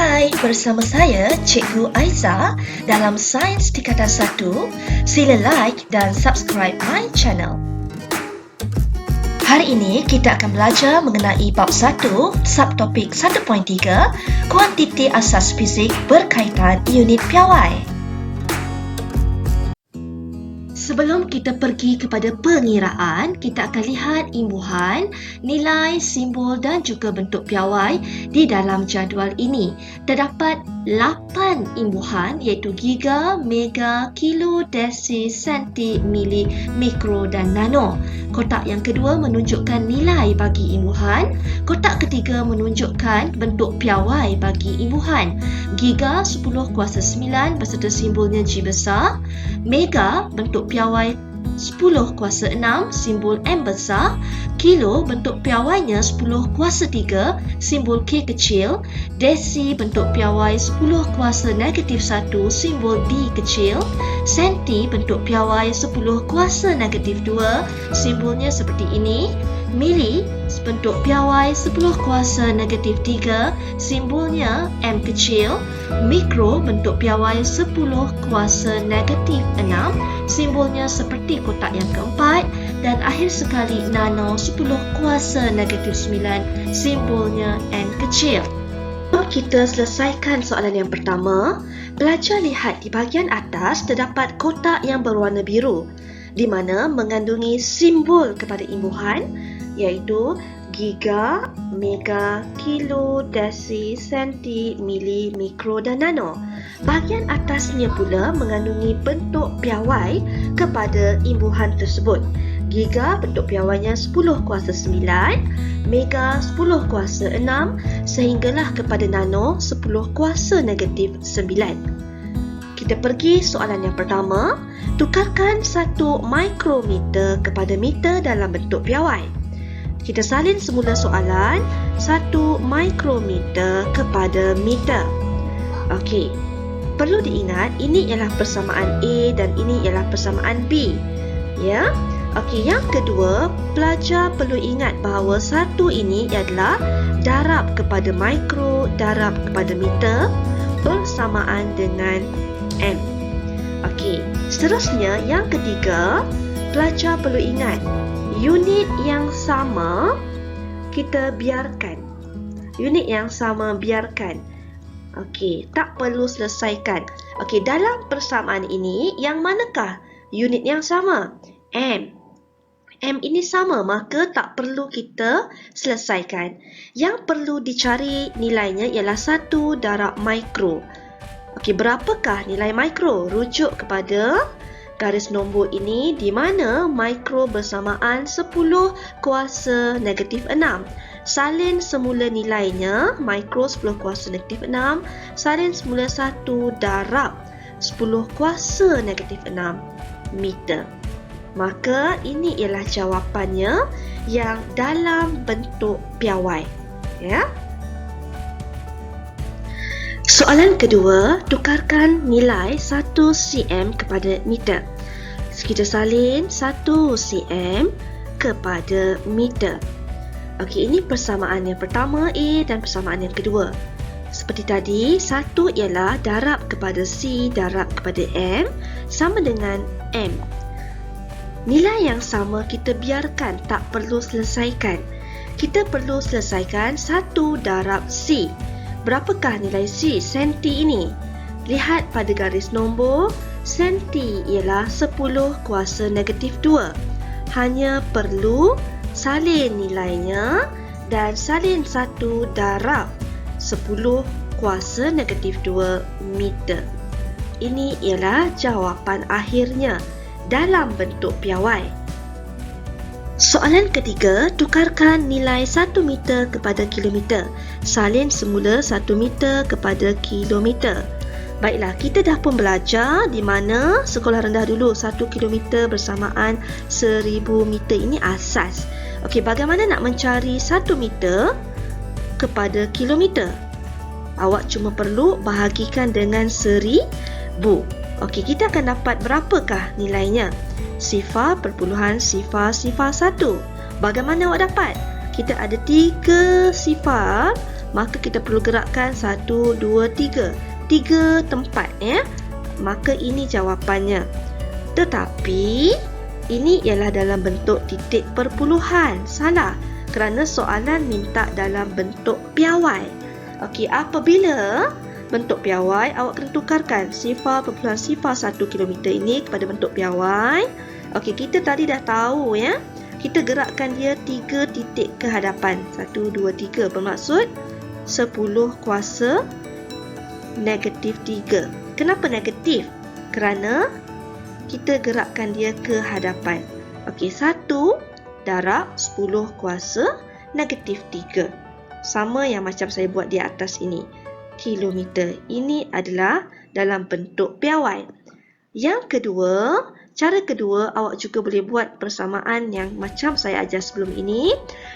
Hai, bersama saya Cikgu Aiza dalam Sains Tingkatan 1. Sila like dan subscribe my channel. Hari ini kita akan belajar mengenai bab 1, subtopik 1.3, kuantiti asas fizik berkaitan unit piawai. Sebelum kita pergi kepada pengiraan, kita akan lihat imbuhan, nilai, simbol dan juga bentuk piawai di dalam jadual ini. Terdapat 8 imbuhan iaitu giga, mega, kilo, desi, senti, mili, mikro dan nano. Kotak yang kedua menunjukkan nilai bagi imbuhan. Kotak ketiga menunjukkan bentuk piawai bagi imbuhan. Giga 10 kuasa 9 beserta simbolnya G besar. Mega bentuk piawai 10 kuasa 6 simbol M besar. Kilo bentuk piawainya 10 kuasa 3 simbol K kecil. Desi bentuk piawai 10 kuasa negatif 1 simbol D kecil. Senti bentuk piawai 10 kuasa negatif 2 simbolnya seperti ini. Mili bentuk piawai 10 kuasa negatif 3 simbolnya M kecil. Mikro bentuk piawai 10 kuasa negatif 6 simbolnya seperti kotak yang keempat. Dan akhir sekali nano 10 kuasa negatif 9 simbolnya N kecil. Kita selesaikan soalan yang pertama. Pelajar lihat di bahagian atas terdapat kotak yang berwarna biru di mana mengandungi simbol kepada imbuhan iaitu giga, mega, kilo, desi, senti, mili, mikro dan nano. Bahagian atasnya pula mengandungi bentuk piawai kepada imbuhan tersebut. Giga bentuk piawainya 10 kuasa 9, mega 10 kuasa 6 sehinggalah kepada nano 10 kuasa negatif 9. Kita pergi soalan yang pertama. Tukarkan 1 mikrometer kepada meter dalam bentuk piawai. Kita salin semula soalan. 1 mikrometer kepada meter. Okey. Perlu diingat ini ialah persamaan A dan ini ialah persamaan B. Ya. Okey, yang kedua, pelajar perlu ingat bahawa 1 ini adalah darab kepada mikro, darab kepada meter bersamaan dengan M. Okey, seterusnya yang ketiga, pelajar perlu ingat unit yang sama kita biarkan. Unit yang sama biarkan. Okey, tak perlu selesaikan. Okey, dalam persamaan ini yang manakah unit yang sama? M. M ini sama, maka tak perlu kita selesaikan. Yang perlu dicari nilainya ialah 1 darab mikro. Okey, berapakah nilai mikro? Rujuk kepada garis nombor ini di mana mikro bersamaan 10 kuasa negatif 6. Salin semula nilainya, mikro 10 kuasa negatif 6. Salin semula 1 darab 10 kuasa negatif 6 meter. Maka ini ialah jawapannya yang dalam bentuk piawai. Ya. Soalan kedua, tukarkan nilai 1 cm kepada meter. Kita salin 1 cm kepada meter. Okey, ini persamaan yang pertama A dan persamaan yang kedua. Seperti tadi, 1 ialah darab kepada C darab kepada M sama dengan M. Nilai yang sama kita biarkan, tak perlu selesaikan. Kita perlu selesaikan 1 darab C. Berapakah nilai C? Senti ini. Lihat pada garis nombor, senti ialah 10 kuasa negatif 2. Hanya perlu salin nilainya dan salin 1 darab 10 kuasa negatif 2 meter. Ini ialah jawapan akhirnya dalam bentuk piawai. Soalan ketiga, tukarkan nilai 1 meter kepada kilometer. Salin semula 1 meter kepada kilometer. Baiklah, kita dah pun belajar di mana sekolah rendah dulu 1 kilometer bersamaan 1000 meter. Ini asas. Okey, bagaimana nak mencari 1 meter kepada kilometer? Awak cuma perlu bahagikan dengan 1000. Okey, kita akan dapat berapakah nilainya? 0.001. Bagaimana awak dapat? Kita ada 3 sifar maka kita perlu gerakkan 1, 2, 3. 3 tempat, ya. Maka ini jawapannya. Tetapi ini ialah dalam bentuk titik perpuluhan. Salah, kerana soalan minta dalam bentuk piawai. Okey, apabila bentuk piawai, awak kena tukarkan sifar perpuluhan sifar 1 kilometer ini kepada bentuk piawai. Okey, kita tadi dah tahu, ya. Kita gerakkan dia 3 titik ke hadapan. 1, 2, 3 bermaksud 10 kuasa negatif 3. Kenapa negatif? Kerana kita gerakkan dia ke hadapan. Okey, 1 darab 10 kuasa negatif 3. Sama yang macam saya buat di atas ini. Kilometer. Ini adalah dalam bentuk piawai. Yang kedua, cara kedua, awak juga boleh buat persamaan yang macam saya ajar sebelum ini,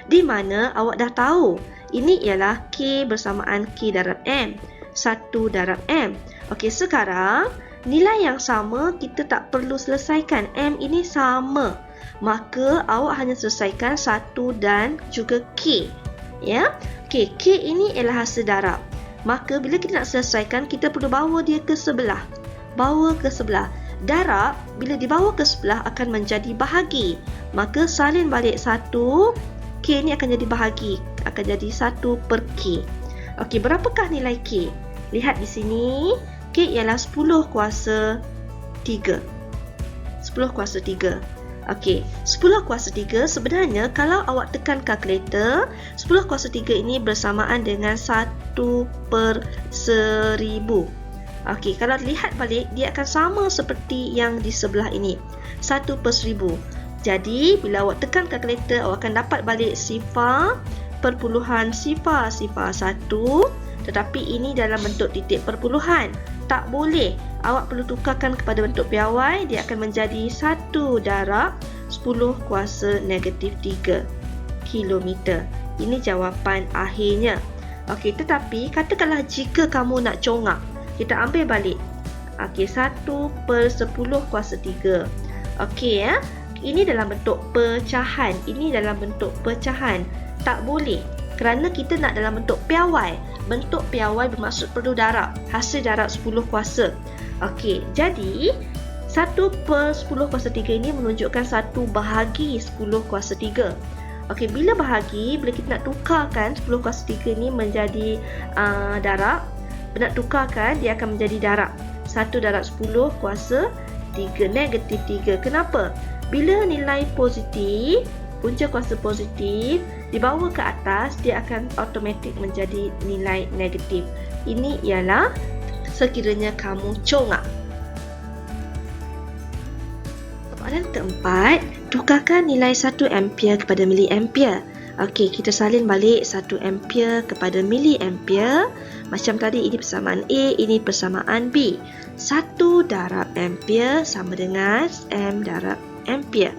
di mana awak dah tahu ini ialah K bersamaan K darab M. 1 darab M. Okey, sekarang nilai yang sama kita tak perlu selesaikan. M ini sama. Maka awak hanya selesaikan 1 dan juga K. Ya? Okey, K ini ialah hasil darab. Maka bila kita nak selesaikan, kita perlu bawa dia ke sebelah. Bawa ke sebelah. Darab bila dibawa ke sebelah akan menjadi bahagi. Maka salin balik 1, K ni akan jadi bahagi. Akan jadi 1 per K. Okey, berapakah nilai K? Lihat di sini. K ialah 10 kuasa 3. 10 kuasa 3. Okey, 10 kuasa 3 sebenarnya kalau awak tekan kalkulator, 10 kuasa 3 ini bersamaan dengan 1 per 1000. Okey, kalau lihat balik, dia akan sama seperti yang di sebelah ini. 1 per 1000. Jadi, bila awak tekan kalkulator, awak akan dapat balik sifar, perpuluhan sifar 1. Tetapi ini dalam bentuk titik perpuluhan. Tak boleh. Awak perlu tukarkan kepada bentuk piawai. Dia akan menjadi 1 darab 10 kuasa negatif 3 kilometer. Ini jawapan akhirnya. Okey, tetapi katakanlah jika kamu nak congak, kita ambil balik. Okey, 1 per 10 kuasa 3. Okey, ya. Ini dalam bentuk pecahan. Ini dalam bentuk pecahan. Tak boleh. Kerana kita nak dalam bentuk piawai. Bentuk piawai bermaksud perlu darab. Hasil darab 10 kuasa. Okey, jadi 1 per 10 kuasa 3 ini menunjukkan 1 bahagi 10 kuasa 3. Okey, bila bahagi, bila kita nak tukarkan 10 kuasa 3 ini menjadi darab, nak tukarkan, dia akan menjadi darab. 1 darab 10 kuasa 3 negatif 3. Kenapa? Bila nilai positif, punca kuasa positif dibawa ke atas, dia akan automatik menjadi nilai negatif. Ini ialah sekiranya kamu congak. Soalan keempat, tukarkan nilai 1 ampere kepada miliampere. Okey, kita salin balik 1 ampere kepada miliampere. Macam tadi, ini persamaan A, ini persamaan B. 1 darab ampere sama dengan M darab ampere.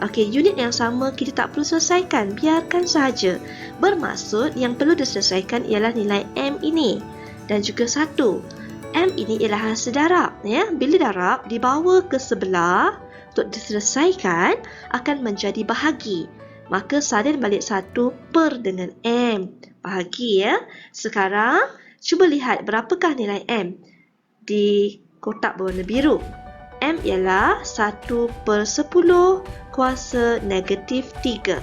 Okey, unit yang sama kita tak perlu selesaikan, biarkan sahaja. Bermaksud yang perlu diselesaikan ialah nilai M ini dan juga 1. M ini ialah hasil darab, ya. Bila darab dibawa ke sebelah untuk diselesaikan akan menjadi bahagi. Maka salin balik 1 per dengan M. Bahagi, ya. Sekarang cuba lihat berapakah nilai M di kotak berwarna biru. M ialah 1 per 10 kuasa negatif 3.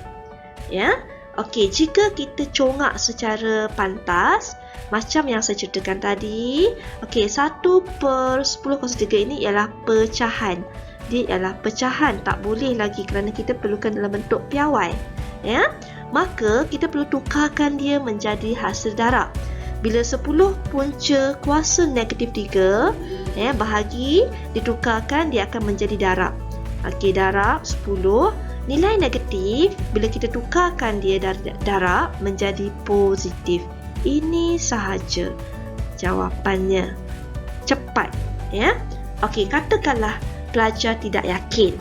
Ya. Okey, jika kita congak secara pantas, macam yang saya ceritakan tadi, okey, 1 per 10 kuasa 3 ini ialah pecahan. Dia ialah pecahan, tak boleh lagi kerana kita perlukan dalam bentuk piawai. Ya. Maka kita perlu tukarkan dia menjadi hasil darab. Bila 10 punca kuasa negatif 3, ya, bahagi ditukarkan, dia akan menjadi darab. Okey, darab 10. Nilai negatif, bila kita tukarkan dia dari darab menjadi positif. Ini sahaja jawapannya. Cepat, ya. Okey, katakanlah pelajar tidak yakin,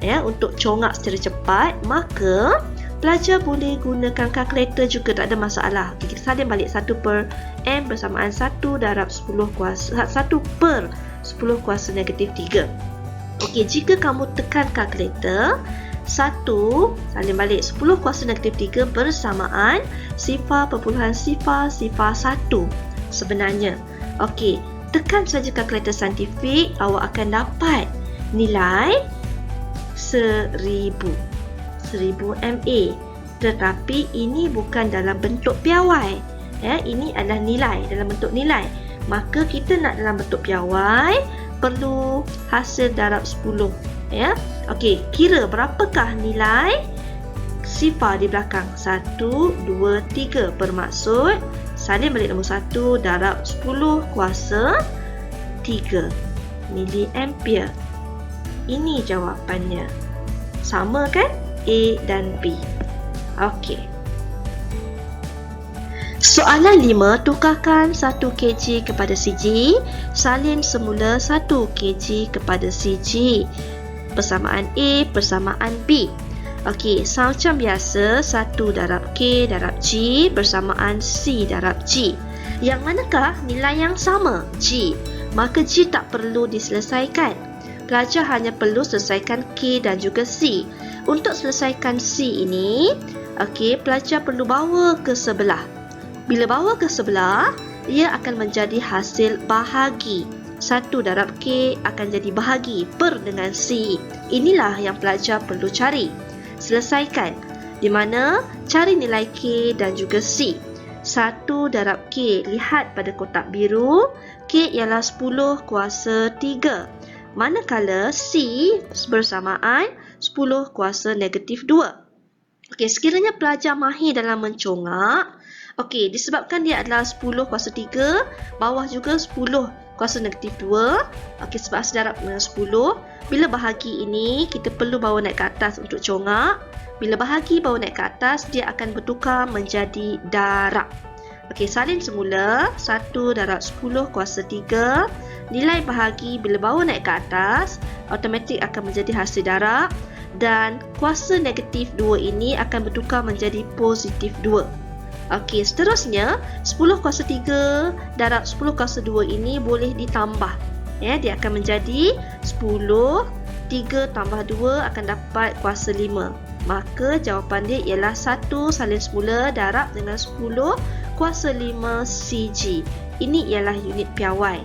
ya, untuk congak secara cepat, maka pelajar boleh gunakan kalkulator juga, tak ada masalah. Okay, kita salin balik 1 per M bersamaan 1 darab 10 kuasa 1 per 10 kuasa negatif 3. Okey, jika kamu tekan kalkulator, 1 salin balik 10 kuasa negatif 3 bersamaan sifar perpuluhan sifar 1 sebenarnya. Okey, tekan saja kalkulator saintifik, awak akan dapat nilai 1000 MA. Tetapi ini bukan dalam bentuk piawai. Ini adalah nilai dalam bentuk nilai. Maka kita nak dalam bentuk piawai perlu hasil darab 10. Okey, kira berapakah nilai sifar di belakang? 1, 2, 3. Bermaksud salin balik nombor 1 darab 10 kuasa 3 miliampere. Ini jawapannya. Sama kan? A dan B. Okey. Soalan 5, tukarkan 1 kg kepada CG, salin semula 1 kg kepada CG. Persamaan A, persamaan B. Okey, macam biasa 1 darab K darab G bersamaan C darab G. Yang manakah nilai yang sama? G. Maka G tak perlu diselesaikan. Pelajar hanya perlu selesaikan K dan juga C. Untuk selesaikan C ini, okey, pelajar perlu bawa ke sebelah. Bila bawa ke sebelah, ia akan menjadi hasil bahagi. 1 darab K akan jadi bahagi per dengan C. Inilah yang pelajar perlu cari. Selesaikan. Di mana cari nilai K dan juga C. 1 darab K, lihat pada kotak biru, K ialah 10 kuasa 3. Manakala C bersamaan 10 kuasa negatif 2. Okey, sekiranya pelajar mahir dalam mencongak, okey, disebabkan dia adalah 10 kuasa 3, bawah juga 10 kuasa negatif 2. Okey, sebab sedarab dengan 10. Bila bahagi ini, kita perlu bawa naik ke atas untuk congak. Bila bahagi bawa naik ke atas, dia akan bertukar menjadi darab. Okey, salin semula 1 darab 10 kuasa 3. Nilai bahagi bila bawa naik ke atas, automatik akan menjadi hasil darab. Dan kuasa negatif 2 ini akan bertukar menjadi positif 2. Okey, seterusnya 10 kuasa 3 darab 10 kuasa 2 ini boleh ditambah. Dia akan menjadi 10, 3 tambah 2 akan dapat kuasa 5. Maka jawapan dia ialah 1 salin semula darab dengan 10 kuasa 5 CG. Ini ialah unit piawai.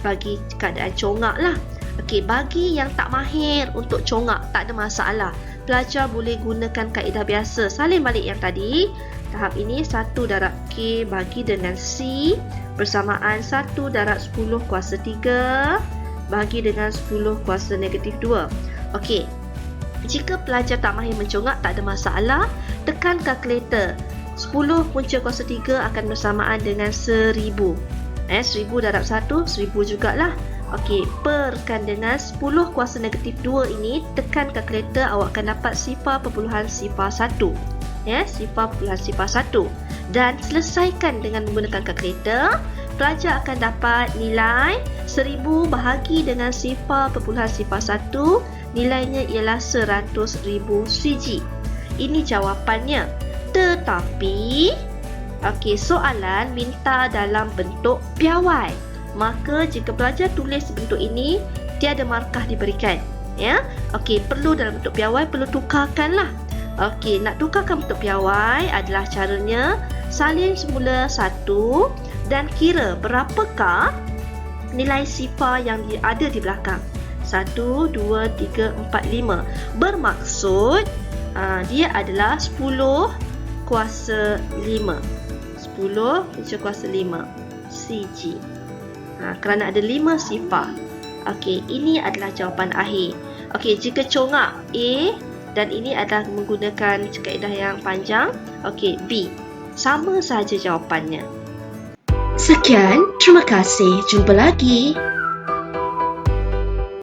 Bagi keadaan congak lah. Okey, bagi yang tak mahir untuk congak, tak ada masalah. Pelajar boleh gunakan kaedah biasa. Salin balik yang tadi. Tahap ini 1 darab K bagi dengan C bersamaan 1 darab 10 kuasa 3 bagi dengan 10 kuasa negatif 2. Okey, jika pelajar tak mahir mencongak, tak ada masalah. Tekan kalkulator. 10 punca kuasa 3 akan bersamaan dengan 1000. 1000 darab 1, 1000 jugalah. Okey, perkan dengan 10 kuasa negatif 2 ini, tekan kalkulator, awak akan dapat sifar perpuluhan sifar 1. Sifar perpuluhan sifar 1. Dan selesaikan dengan menggunakan kalkulator, pelajar akan dapat nilai 1000 bahagi dengan sifar perpuluhan sifar 1, nilainya ialah 100,000 CG. Ini jawapannya. Tetapi, okey, soalan minta dalam bentuk piawai. Maka jika pelajar tulis bentuk ini, tiada markah diberikan. Okey, perlu dalam bentuk piawai, perlu tukarkanlah. Okey, nak tukarkan bentuk piawai adalah caranya salin semula 1 dan kira berapakah nilai sifar yang ada di belakang. 1, 2, 3, 4, 5. Bermaksud dia adalah 10 kuasa 5. 10 kuasa 5 CG. Kerana ada 5 sifar. Okey, ini adalah jawapan akhir. Okey, jika congak A dan ini adalah menggunakan kaedah yang panjang, okey, B. Sama saja jawapannya. Sekian, terima kasih. Jumpa lagi.